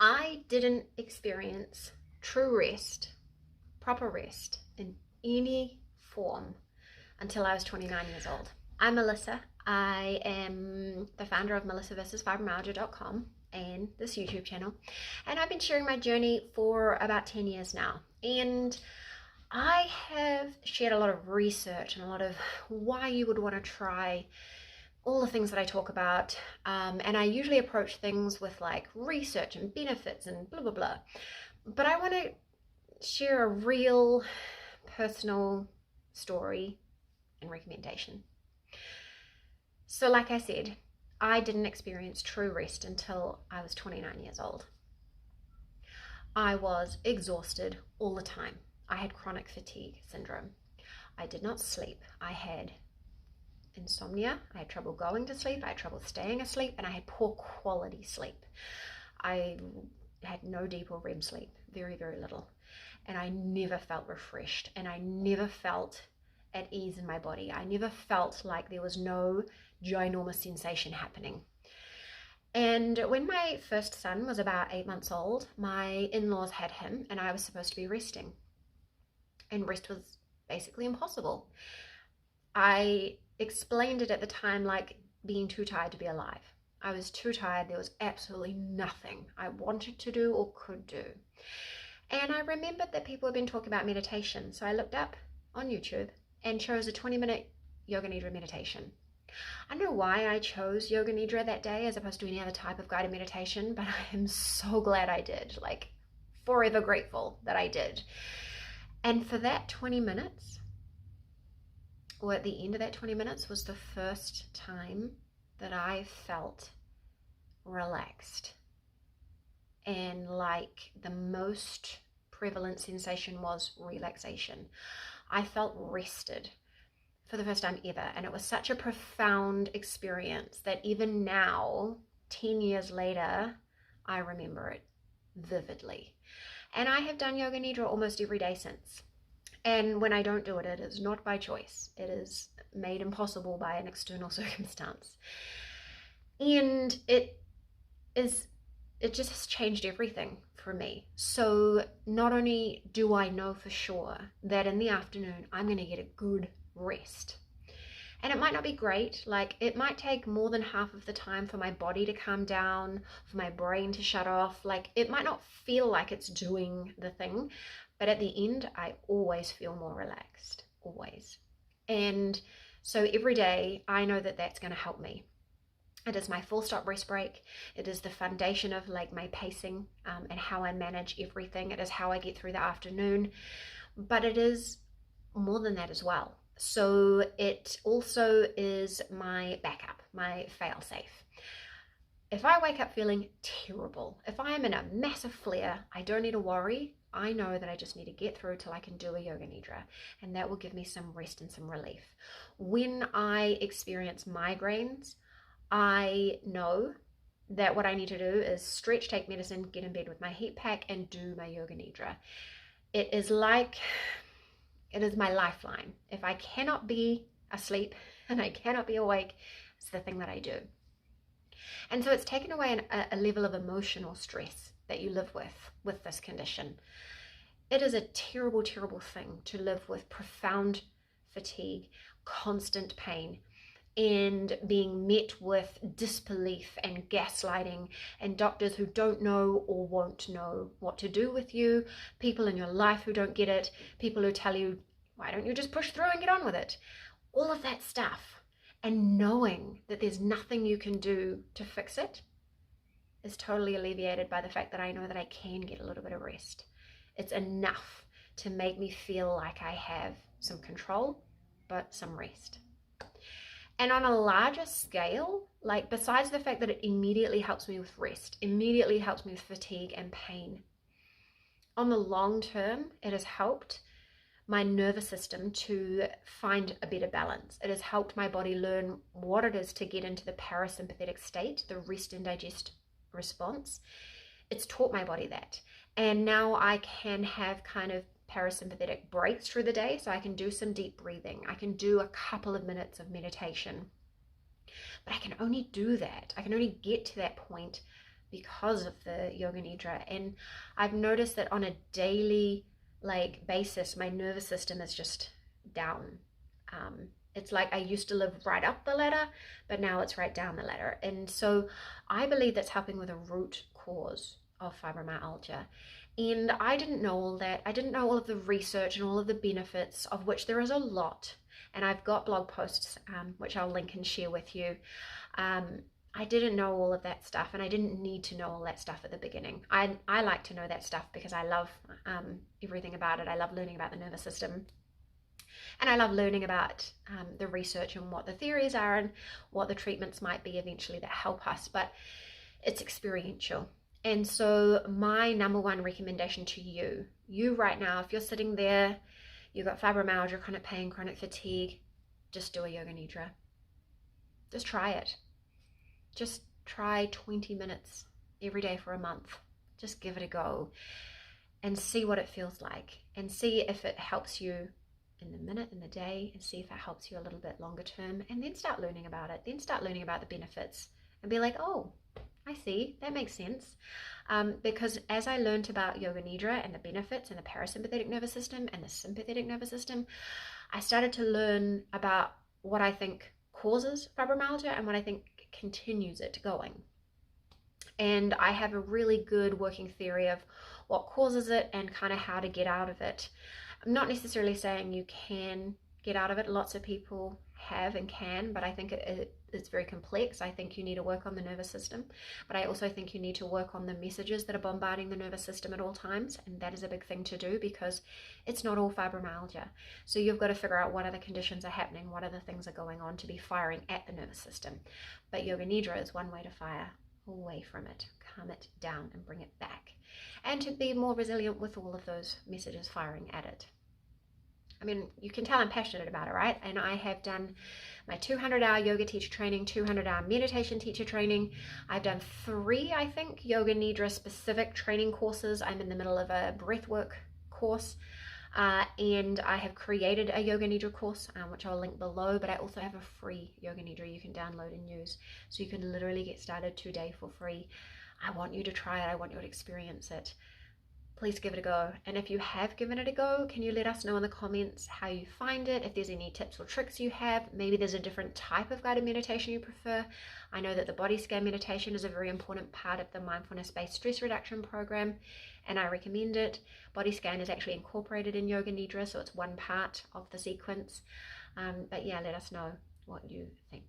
I didn't experience true rest, proper rest in any form until I was 29 years old. I'm Melissa. I am the founder of melissaversusfibromyalgia.com and this YouTube channel. And I've been sharing my journey for about 10 years now. And I have shared a lot of research and a lot of why you would want to try all the things that I talk about. And I usually approach things with like research and benefits and blah, blah, blah. But I want to share a real personal story and recommendation. So like I said, I didn't experience true rest until I was 29 years old. I was exhausted all the time. I had chronic fatigue syndrome. I did not sleep. I had insomnia. I had trouble going to sleep. I had trouble staying asleep, and I had poor quality sleep. I had no deep or REM sleep, very, very little. And I never felt refreshed, and I never felt at ease in my body. I never felt like there was no ginormous sensation happening. And when my first son was about 8 months old, my in-laws had him, and I was supposed to be resting. And rest was basically impossible. I explained it at the time like being too tired to be alive. I was too tired. There was absolutely nothing I wanted to do or could do. And I remembered that people had been talking about meditation. So I looked up on YouTube and chose a 20-minute Yoga Nidra meditation. I don't know why I chose Yoga Nidra that day as opposed to any other type of guided meditation, but I am so glad I did. Like, forever grateful that I did. And for that 20 minutes, or at the end of that 20 minutes, was the first time that I felt relaxed. And like the most prevalent sensation was relaxation. I felt rested for the first time ever. And it was such a profound experience that even now, 10 years later, I remember it vividly. And I have done Yoga Nidra almost every day since. And when I don't do it, it is not by choice. It is made impossible by an external circumstance. And it just has changed everything for me. So not only do I know for sure that in the afternoon, I'm going to get a good rest. And it might not be great, like it might take more than half of the time for my body to calm down, for my brain to shut off. Like it might not feel like it's doing the thing, but at the end, I always feel more relaxed, always. And so every day, I know that that's going to help me. It is my full stop rest break. It is the foundation of like my pacing and how I manage everything. It is how I get through the afternoon, but it is more than that as well. So it also is my backup, my fail-safe. If I wake up feeling terrible, if I am in a massive flare, I don't need to worry. I know that I just need to get through till I can do a Yoga Nidra, and that will give me some rest and some relief. When I experience migraines, I know that what I need to do is stretch, take medicine, get in bed with my heat pack, and do my Yoga Nidra. It is my lifeline. If I cannot be asleep and I cannot be awake, it's the thing that I do. And so it's taken away a level of emotional stress that you live with this condition. It is a terrible, terrible thing to live with profound fatigue, constant pain, and being met with disbelief and gaslighting and doctors who don't know or won't know what to do with you, people in your life who don't get it, people who tell you, why don't you just push through and get on with it? All of that stuff. And knowing that there's nothing you can do to fix it is totally alleviated by the fact that I know that I can get a little bit of rest. It's enough to make me feel like I have some control, but some rest. And on a larger scale, like besides the fact that it immediately helps me with rest, immediately helps me with fatigue and pain, on the long term, it has helped my nervous system to find a better balance. It has helped my body learn what it is to get into the parasympathetic state, the rest and digest response. It's taught my body that. And now I can have kind of parasympathetic breaks through the day, so I can do some deep breathing. I can do a couple of minutes of meditation. But I can only do that. I can only get to that point because of the yoga nidra. And I've noticed that on a daily basis, my nervous system is just down. It's like I used to live right up the ladder, but now it's right down the ladder. And so I believe that's helping with a root cause of fibromyalgia. And I didn't know all that. I didn't know all of the research and all of the benefits, of which there is a lot. And I've got blog posts, which I'll link and share with you. I didn't know all of that stuff, and I didn't need to know all that stuff at the beginning. I like to know that stuff because I love everything about it. I love learning about the nervous system. And I love learning about the research and what the theories are and what the treatments might be eventually that help us. But it's experiential. And so my number one recommendation to you right now, if you're sitting there, you've got fibromyalgia, chronic pain, chronic fatigue, just do a yoga nidra. Just try it. Just try 20 minutes every day for a month. Just give it a go and see what it feels like, and see if it helps you in the minute, in the day, and see if it helps you a little bit longer term, and then start learning about it. Then start learning about the benefits and be like, oh, I see, that makes sense. Because as I learned about yoga nidra and the benefits and the parasympathetic nervous system and the sympathetic nervous system, I started to learn about what I think causes fibromyalgia and what I think continues it going. And I have a really good working theory of what causes it and kind of how to get out of it. I'm not necessarily saying you can get out of it. Lots of people have and can, but I think it's very complex. I think you need to work on the nervous system, but I also think you need to work on the messages that are bombarding the nervous system at all times, and that is a big thing to do because it's not all fibromyalgia. So you've got to figure out what other conditions are happening, what other things are going on to be firing at the nervous system. But yoga nidra is one way to fire away from it, calm it down and bring it back, and to be more resilient with all of those messages firing at it. I mean, you can tell I'm passionate about it, right? And I have done my 200-hour yoga teacher training, 200-hour meditation teacher training. I've done 3, I think, yoga nidra specific training courses. I'm in the middle of a breathwork course, and I have created a yoga nidra course, which I'll link below, but I also have a free yoga nidra you can download and use. So you can literally get started today for free. I want you to try it. I want you to experience it. Please give it a go. And if you have given it a go, can you let us know in the comments how you find it, if there's any tips or tricks you have. Maybe there's a different type of guided meditation you prefer. I know that the body scan meditation is a very important part of the mindfulness-based stress reduction program, and I recommend it. Body scan is actually incorporated in yoga nidra, so it's one part of the sequence. But yeah, let us know what you think.